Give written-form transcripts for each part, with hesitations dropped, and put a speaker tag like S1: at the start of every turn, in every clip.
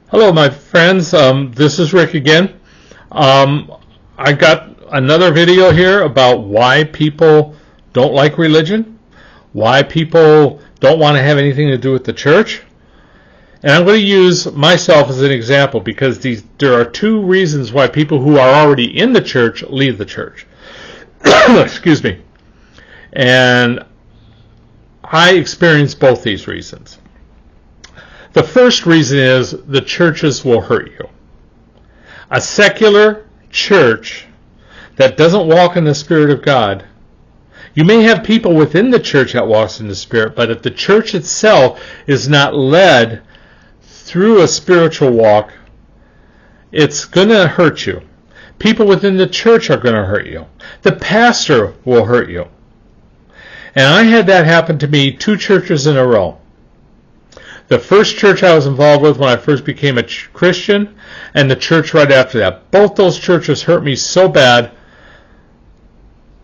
S1: Hello, my friends. This is Rick again. I got another video here about why people don't like religion, why people don't want to have anything to do with the church. And I'm going to use myself as an example because there are two reasons why people who are already in the church leave the church. Excuse me. And I experienced both these reasons. The first reason is the churches will hurt you. A secular church that doesn't walk in the Spirit of God, you may have people within the church that walks in the Spirit, but if the church itself is not led through a spiritual walk, it's going to hurt you. People within the church are going to hurt you. The pastor will hurt you. And I had that happen to me 2 churches in a row. The first church I was involved with when I first became a Christian, and the church right after that. Both those churches hurt me so bad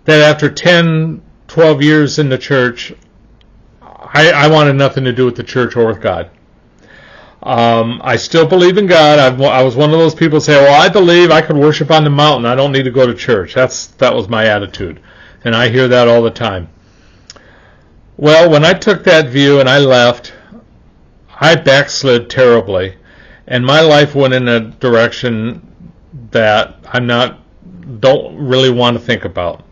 S1: that after 10, 12 years in the church, I wanted nothing to do with the church or with God. I still believe in God. I was one of those people who say, well, I believe I could worship on the mountain. I don't need to go to church. That was my attitude. And I hear that all the time. Well, when I took that view and I left, I backslid terribly, and my life went in a direction that don't really want to think about.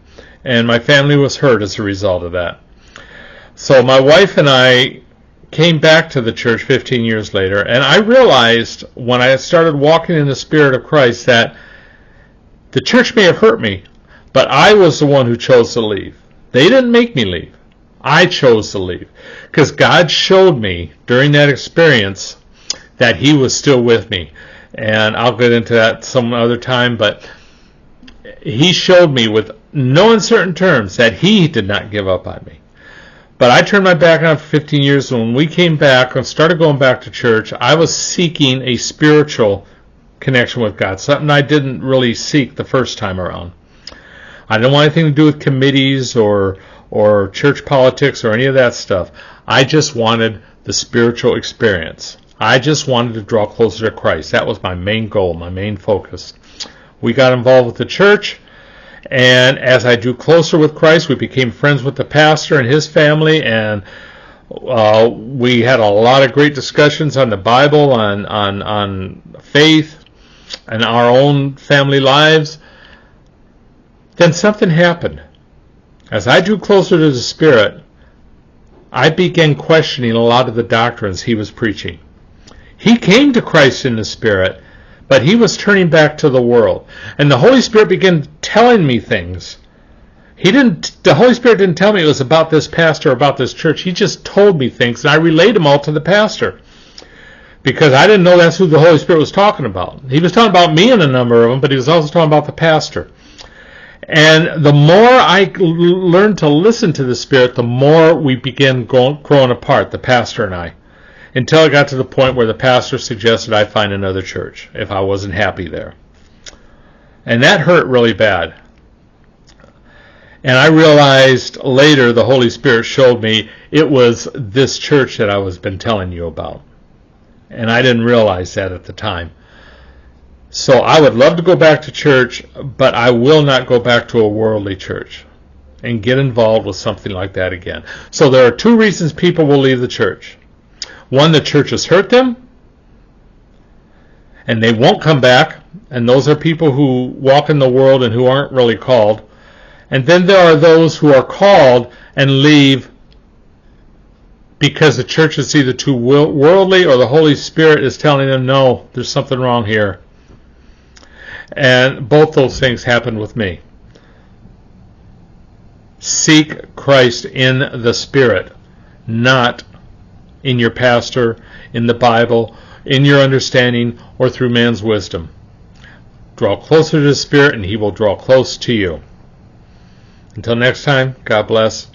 S1: And my family was hurt as a result of that. So my wife and I came back to the church 15 years later, and I realized when I started walking in the Spirit of Christ that the church may have hurt me, but I was the one who chose to leave. They didn't make me leave. I chose to leave because God showed me during that experience that He was still with me. And I'll get into that some other time, but He showed me with no uncertain terms that He did not give up on me. But I turned my back on it for 15 years, and when we came back and started going back to church, I was seeking a spiritual connection with God, something I didn't really seek the first time around. I didn't want anything to do with committees or church politics or any of that stuff. I just wanted the spiritual experience. I just wanted to draw closer to Christ. That was my main goal, my main focus. We got involved with the church, and as I drew closer with Christ, we became friends with the pastor and his family, and we had a lot of great discussions on the Bible, on faith, and our own family lives. Then something happened. As I drew closer to the Spirit, I began questioning a lot of the doctrines he was preaching. He came to Christ in the Spirit, but he was turning back to the world. And the Holy Spirit began telling me things. The Holy Spirit didn't tell me it was about this pastor or about this church. He just told me things, and I relayed them all to the pastor. Because I didn't know that's who the Holy Spirit was talking about. He was talking about me in a number of them, but he was also talking about the pastor. And the more I learned to listen to the Spirit, the more we began growing apart, the pastor and I, until it got to the point where the pastor suggested I find another church if I wasn't happy there. And that hurt really bad. And I realized later the Holy Spirit showed me it was this church that I was been telling you about. And I didn't realize that at the time. So I would love to go back to church, but I will not go back to a worldly church and get involved with something like that again. So there are 2 reasons people will leave the church. One, the church has hurt them, and they won't come back, and those are people who walk in the world and who aren't really called. And then there are those who are called and leave because the church is either too worldly or the Holy Spirit is telling them, no, there's something wrong here. And both those things happened with me. Seek Christ in the Spirit, not in your pastor, in the Bible, in your understanding, or through man's wisdom. Draw closer to the Spirit, and He will draw close to you. Until next time, God bless.